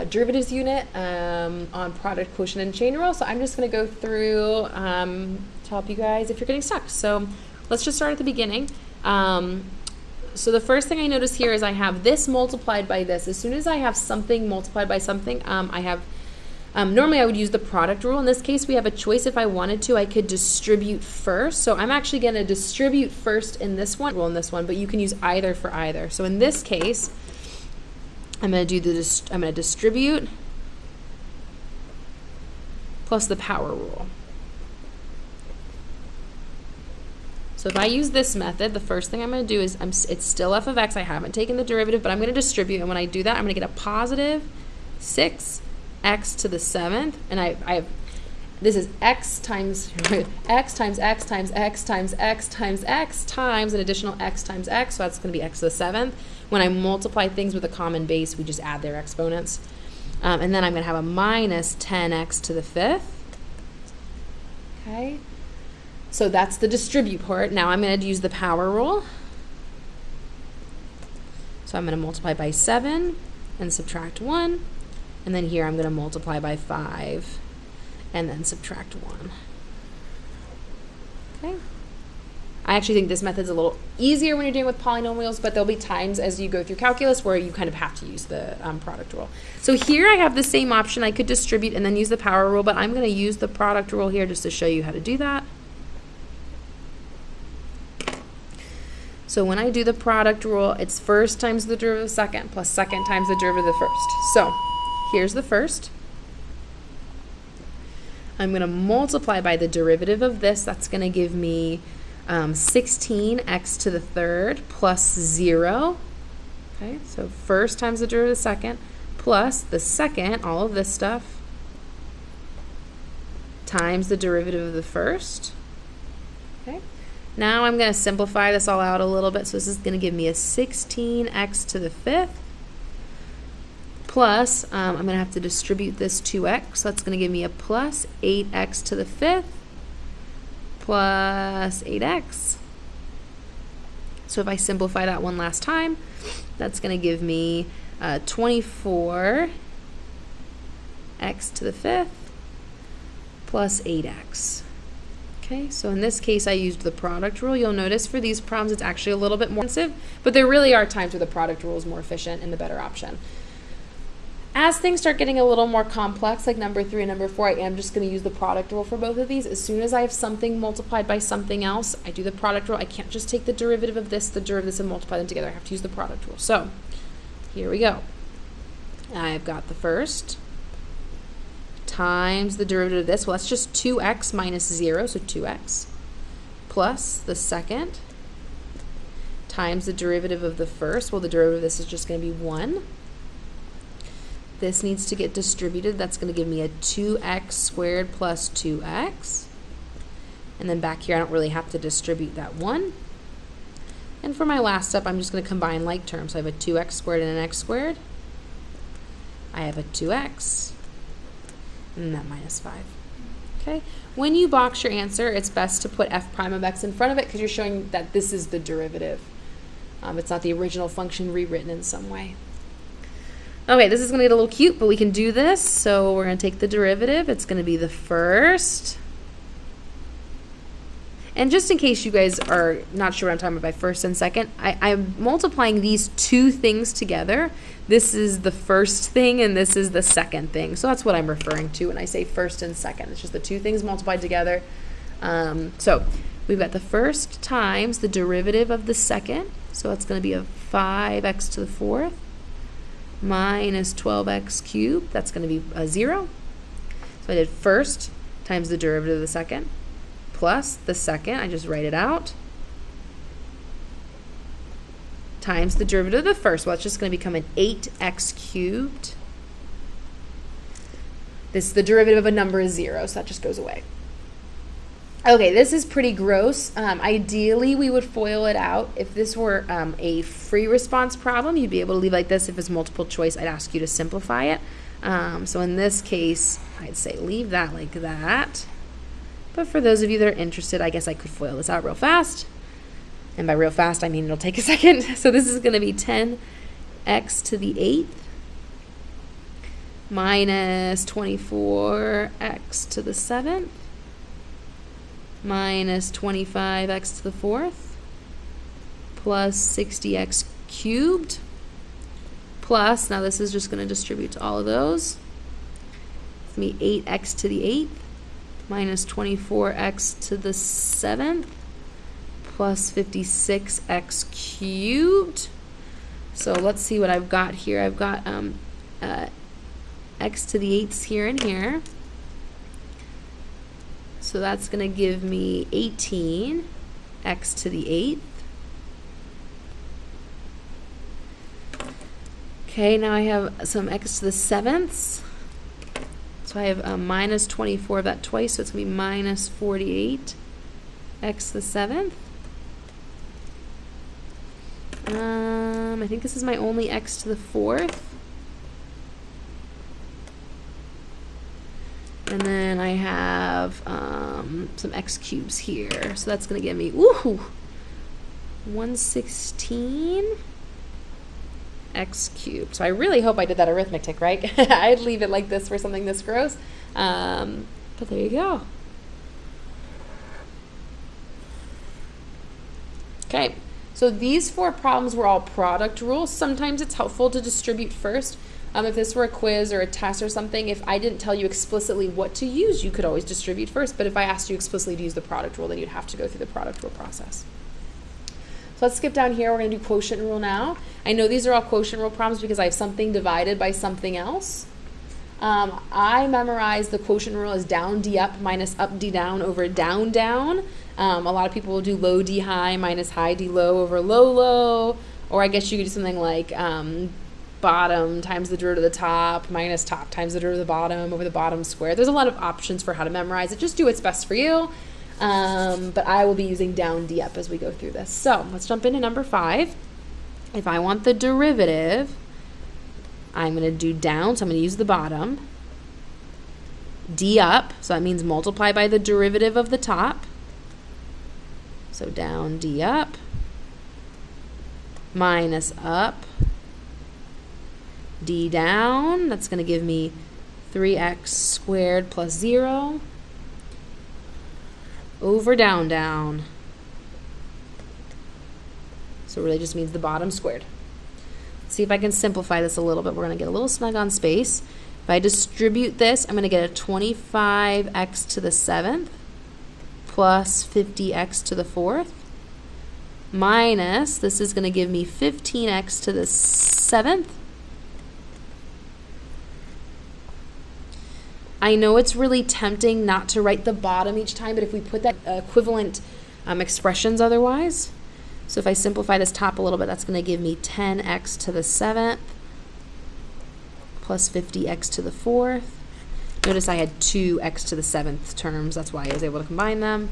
derivatives unit on product, quotient, and chain rule. So I'm just going to go through to help you guys if you're getting stuck. So let's just start at the beginning. So the first thing I notice here is I have this multiplied by this. As soon as I have something multiplied by something, I have, normally I would use the product rule. In this case, we have a choice. If I wanted to, I could distribute first. So I'm actually going to distribute first in this one, but you can use either for either. So in this case, I'm going to do I'm going to distribute plus the power rule. So if I use this method, the first thing I'm going to do is, it's still f of x. I haven't taken the derivative, but I'm going to distribute. And when I do that, I'm going to get a positive 6x to the 7th. And this is x times x times x times x times x times x times an additional x times x. So that's going to be x to the 7th. When I multiply things with a common base, we just add their exponents. And then I'm going to have a minus 10x to the 5th. Okay. So that's the distribute part. Now I'm going to use the power rule. So I'm going to multiply by 7 and subtract 1. And then here I'm going to multiply by 5 and then subtract 1. Okay. I actually think this method is a little easier when you're dealing with polynomials, but there'll be times as you go through calculus where you kind of have to use the product rule. So here I have the same option. I could distribute and then use the power rule, but I'm going to use the product rule here just to show you how to do that. So when I do the product rule, it's first times the derivative of the second plus second times the derivative of the first. So here's the first. I'm going to multiply by the derivative of this. That's going to give me 16x to the 3rd plus 0. Okay, so first times the derivative of the second plus the second, all of this stuff, times the derivative of the first. Okay. Now I'm going to simplify this all out a little bit. So this is going to give me a 16x to the 5th plus, I'm going to have to distribute this 2x. So that's going to give me a plus 8x to the 5th plus 8x. So if I simplify that one last time, that's going to give me 24x to the 5th plus 8x. Okay, so in this case I used the product rule. You'll notice for these problems it's actually a little bit more expensive, but there really are times where the product rule is more efficient and the better option. As things start getting a little more complex, like number 3 and number 4, I am just going to use the product rule for both of these. As soon as I have something multiplied by something else, I do the product rule. I can't just take the derivative of this, and multiply them together. I have to use the product rule. So here we go. I've got the first times the derivative of this. Well, that's just 2x minus 0, so 2x, plus the second times the derivative of the first. Well, the derivative of this is just going to be 1. This needs to get distributed. That's going to give me a 2x squared plus 2x. And then back here, I don't really have to distribute that 1. And for my last step, I'm just going to combine like terms. So I have a 2x squared and an x squared. I have a 2x. And that minus 5. Okay. When you box your answer, it's best to put f prime of x in front of it because you're showing that this is the derivative. It's not the original function rewritten in some way. Okay, this is going to get a little cute, but we can do this. So we're going to take the derivative. It's going to be the first. And just in case you guys are not sure what I'm talking about by first and second, I'm multiplying these two things together. This is the first thing and this is the second thing. So that's what I'm referring to when I say first and second. It's just the two things multiplied together. So we've got the first times the derivative of the second. So it's going to be a 5x to the 4th minus 12x cubed. That's going to be a 0. So I did first times the derivative of the second plus the second, I just write it out, times the derivative of the first. Well, it's just going to become an 8x cubed. The derivative of a number is 0, so that just goes away. Okay, this is pretty gross. Ideally, we would FOIL it out. If this were a free response problem, you'd be able to leave like this. If it's multiple choice, I'd ask you to simplify it. So in this case, I'd say leave that like that. But for those of you that are interested, I guess I could FOIL this out real fast. And by real fast, I mean it'll take a second. So this is going to be 10x to the 8th minus 24x to the 7th minus 25x to the 4th plus 60x cubed plus, now this is just going to distribute to all of those. It's going to be 8x to the 8th minus 24x to the 7th plus 56x cubed. So let's see what I've got here. I've got x to the 8ths here and here. So that's going to give me 18 x to the 8th. Okay, now I have some x to the 7ths. So I have minus 24 of that twice, so it's going to be minus 48 x to the 7th. I think this is my only x to the 4th. And then I have some x cubes here. So that's going to give me, 116 x cubed. So I really hope I did that arithmetic right. I'd leave it like this for something this gross. But there you go. Okay, so these 4 problems were all product rules. Sometimes it's helpful to distribute first. If this were a quiz or a test or something, if I didn't tell you explicitly what to use, you could always distribute first. But if I asked you explicitly to use the product rule, then you'd have to go through the product rule process. So let's skip down here. We're going to do quotient rule now. I know these are all quotient rule problems because I have something divided by something else. I memorized the quotient rule as down d up minus up d down over down down. A lot of people will do low d high minus high d low over low low. Or I guess you could do something like bottom times the derivative of the top minus top times the derivative of the bottom over the bottom squared. There's a lot of options for how to memorize it. Just do what's best for you. But I will be using down d up as we go through this. So let's jump into number 5. If I want the derivative, I'm going to do down, so I'm going to use the bottom. D up, so that means multiply by the derivative of the top. So down d up minus up d down. That's going to give me 3x squared plus 0 over down down. So it really just means the bottom squared. Let's see if I can simplify this a little bit. We're going to get a little snug on space. If I distribute this, I'm going to get a 25x to the 7th plus 50x to the 4th minus, this is going to give me 15x to the 7th. I know it's really tempting not to write the bottom each time, but if we put that equivalent expressions otherwise, so if I simplify this top a little bit, that's going to give me 10x to the 7th plus 50x to the 4th. Notice I had 2x to the 7th terms. That's why I was able to combine them.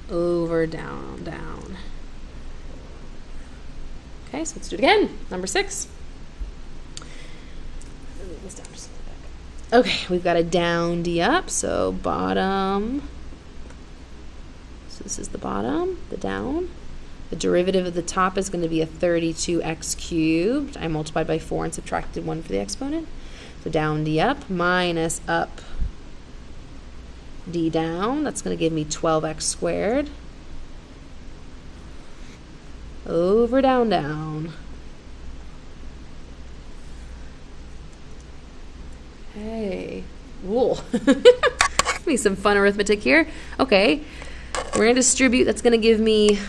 Over, down, down. Okay, so let's do it again. Number 6. Move this down just a little bit. Okay, we've got a down d up, so bottom. So this is the bottom, the down. The derivative of the top is going to be a 32x cubed. I multiplied by 4 and subtracted 1 for the exponent. So down d up minus up d down. That's going to give me 12x squared over down down. Hey, wool. Give me some fun arithmetic here. Okay. We're going to distribute. That's going to give me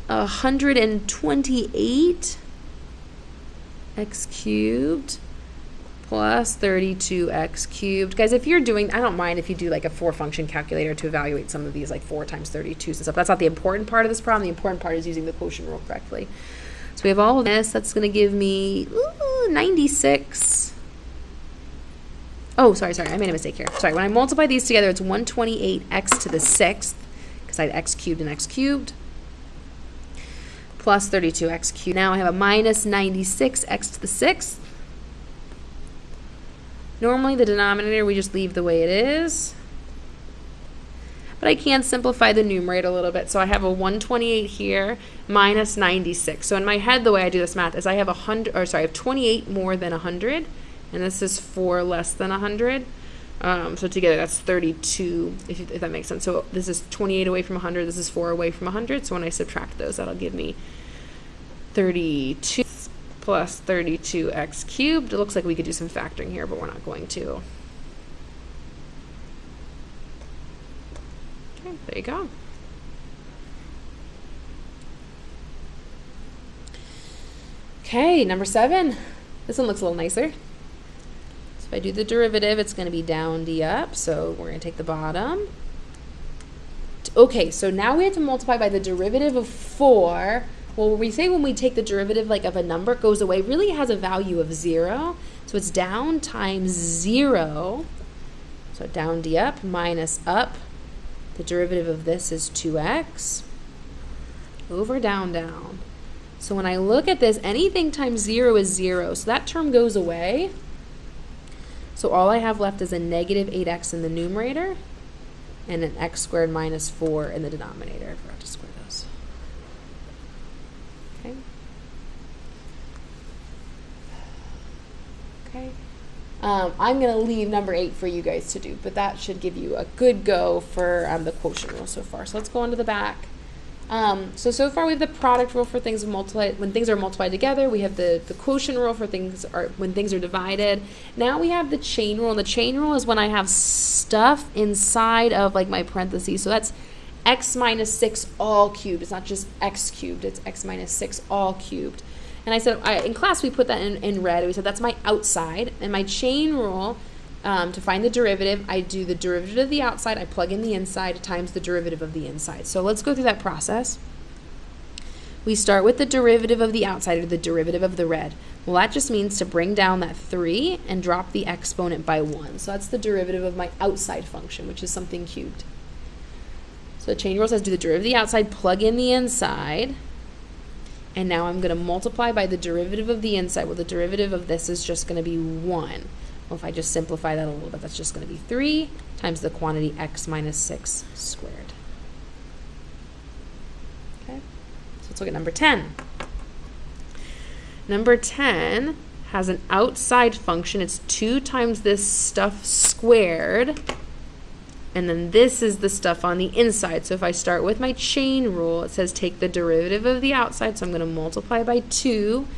128 x cubed plus 32x cubed. Guys, if you're doing, I don't mind if you do like a 4-function calculator to evaluate some of these, like 4 times 32s and stuff. That's not the important part of this problem. The important part is using the quotient rule correctly. So we have all of this. That's going to give me 96. Oh, sorry, I made a mistake here. Sorry, when I multiply these together, it's 128x to the 6th, because I had x cubed and x cubed, plus 32x cubed. Now I have a minus 96x to the 6th. Normally the denominator we just leave the way it is. but I can simplify the numerator a little bit. So I have a 128 here minus 96. So in my head, the way I do this math is I have 28 more than 100, and this is 4 less than 100. So together that's 32, if that makes sense. So this is 28 away from 100, this is 4 away from 100. So when I subtract those, that'll give me 32 plus 32x cubed. It looks like we could do some factoring here, but we're not going to. Okay, there you go. Okay, number 7. This one looks a little nicer. So if I do the derivative, it's going to be down d up. So we're going to take the bottom. Okay, so now we have to multiply by the derivative of 4. Well, we say when we take the derivative like of a number, it goes away. Really, it has a value of 0. So it's down times 0. So down d up minus up. The derivative of this is 2x over down, down. So when I look at this, anything times 0 is 0. So that term goes away. So all I have left is a negative 8x in the numerator and an x squared minus 4 in the denominator. I forgot to square those. Okay. Okay. I'm going to leave number 8 for you guys to do, but that should give you a good go for the quotient rule so far. So let's go on to the back. So far we have the product rule for things when things are multiplied together. We have the quotient rule for when things are divided. Now we have the chain rule, and the chain rule is when I have stuff inside of like my parentheses. So that's x minus 6 all cubed. It's not just x cubed, it's x minus 6 all cubed. And I said, in class we put that in red. We said that's my outside. And my chain rule, to find the derivative, I do the derivative of the outside, I plug in the inside times the derivative of the inside. So let's go through that process. We start with the derivative of the outside, or the derivative of the red. Well, that just means to bring down that 3 and drop the exponent by 1. So that's the derivative of my outside function, which is something cubed. So the chain rule says do the derivative of the outside, plug in the inside. And now I'm going to multiply by the derivative of the inside. Well, the derivative of this is just going to be 1. Well, if I just simplify that a little bit, that's just going to be 3 times the quantity x minus 6 squared. Okay, so let's look at number 10. Number 10 has an outside function. It's 2 times this stuff squared. And then this is the stuff on the inside. So if I start with my chain rule, it says take the derivative of the outside. So I'm going to multiply by 2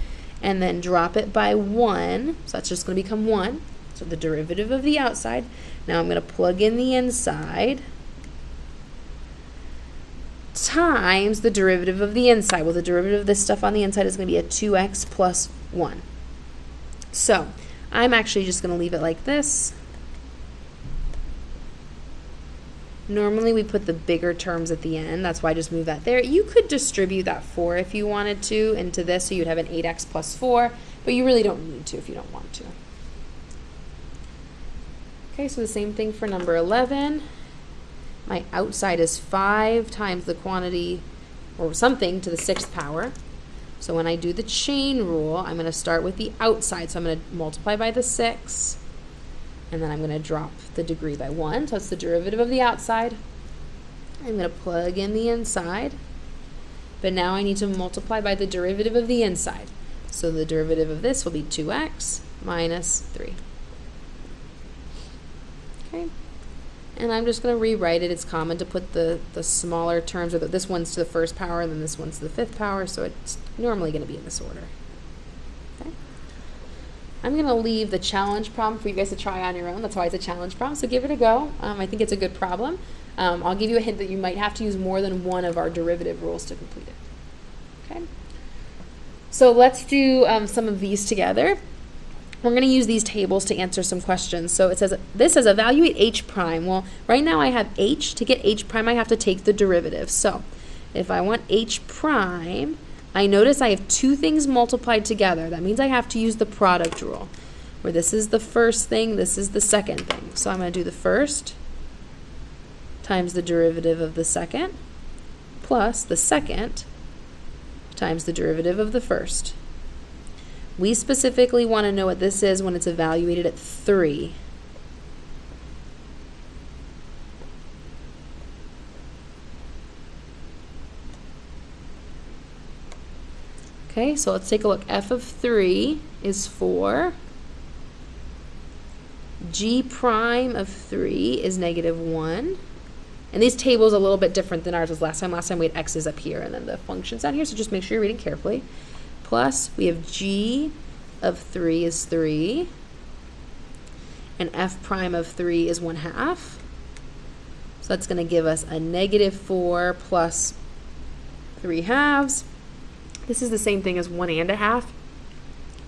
and then drop it by 1. So that's just going to become 1. So the derivative of the outside. Now I'm going to plug in the inside times the derivative of the inside. Well, the derivative of this stuff on the inside is going to be a 2x plus 1. So I'm actually just going to leave it like this. Normally we put the bigger terms at the end. That's why I just moved that there. You could distribute that 4 if you wanted to into this, so you'd have an 8x plus 4, but you really don't need to if you don't want to. Okay, so the same thing for number 11. My outside is 5 times the quantity, or something, to the 6th power. So when I do the chain rule, I'm going to start with the outside. So I'm going to multiply by the 6. And then I'm going to drop the degree by 1. So it's the derivative of the outside. I'm going to plug in the inside. But now I need to multiply by the derivative of the inside. So the derivative of this will be 2x minus 3. Okay. And I'm just going to rewrite it. It's common to put the smaller terms, or this one's to the 1st power and then this one's to the 5th power. So it's normally going to be in this order. I'm going to leave the challenge problem for you guys to try on your own. That's why it's a challenge problem, so give it a go. I think it's a good problem. I'll give you a hint that you might have to use more than one of our derivative rules to complete it. Okay. So let's do some of these together. We're going to use these tables to answer some questions. So it says, this says evaluate h prime. Well, right now I have h. To get h prime, I have to take the derivative. So if I want h prime, I notice I have 2 things multiplied together. That means I have to use the product rule, where this is the first thing, this is the second thing. So I'm going to do the first times the derivative of the second plus the second times the derivative of the first. We specifically want to know what this is when it's evaluated at 3. Okay, so let's take a look. F of 3 is 4. G prime of 3 is negative 1. And these tables are a little bit different than ours was last time. Last time we had x's up here and then the functions down here, so just make sure you're reading carefully. Plus, we have G of 3 is 3. And F prime of 3 is 1/2. So that's going to give us a negative 4 plus 3/2. This is the same thing as 1 1/2.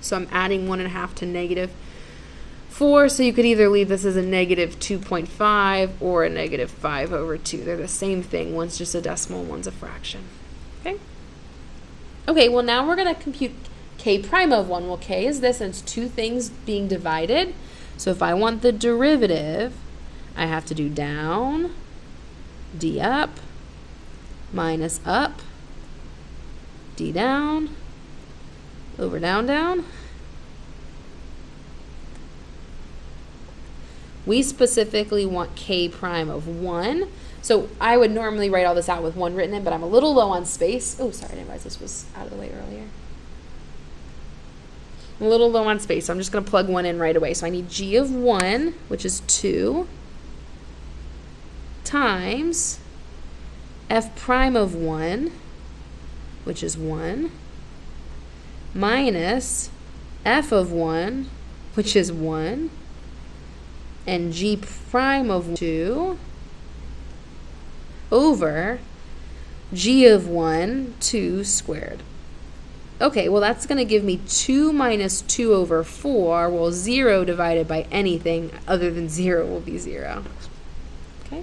So I'm adding 1 1/2 to negative 4, so you could either leave this as a negative 2.5 or a negative 5/2. They're the same thing. One's just a decimal, one's a fraction. Okay? Okay, well now we're going to compute k prime of 1. Well, k is this, and it's two things being divided. So if I want the derivative, I have to do down, d up, minus up, d down, over down, down. We specifically want k prime of 1. So I would normally write all this out with 1 written in, but I'm a little low on space. Oh, sorry, I didn't realize this was out of the way earlier. I'm a little low on space, so I'm just going to plug 1 in right away. So I need g of 1, which is 2, times f prime of 1, which is 1, minus f of 1, which is 1, and g prime of 2 over g of 1, 2 squared. Okay, well that's going to give me 2 minus 2 over 4. Well, 0 divided by anything other than 0 will be 0. Okay.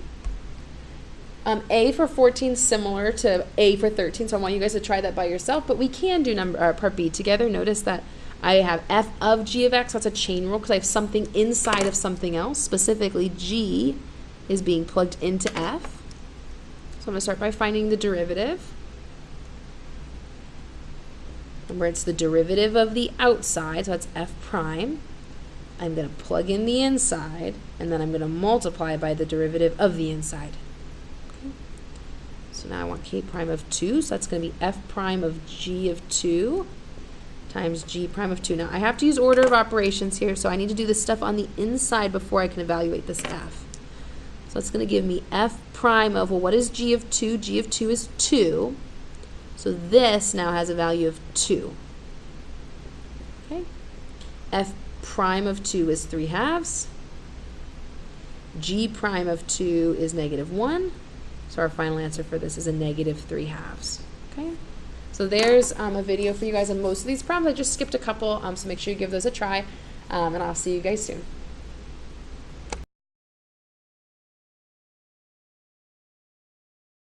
A for 14 is similar to A for 13, so I want you guys to try that by yourself, but we can do part B together. Notice that I have f of g of x. That's a chain rule because I have something inside of something else. Specifically, g is being plugged into f. So I'm going to start by finding the derivative. Remember, it's the derivative of the outside, so that's f prime. I'm going to plug in the inside, and then I'm going to multiply by the derivative of the inside. Okay. So now I want k prime of 2, so that's going to be f prime of g of 2 times g prime of 2. Now, I have to use order of operations here, so I need to do this stuff on the inside before I can evaluate this f. So it's going to give me f prime of, well, what is g of 2? G of 2 is 2. So this now has a value of 2. Okay. F prime of 2 is 3/2. G prime of 2 is negative 1. So our final answer for this is a negative 3/2. Okay. So there's a video for you guys on most of these problems. I just skipped a couple, so make sure you give those a try, and I'll see you guys soon.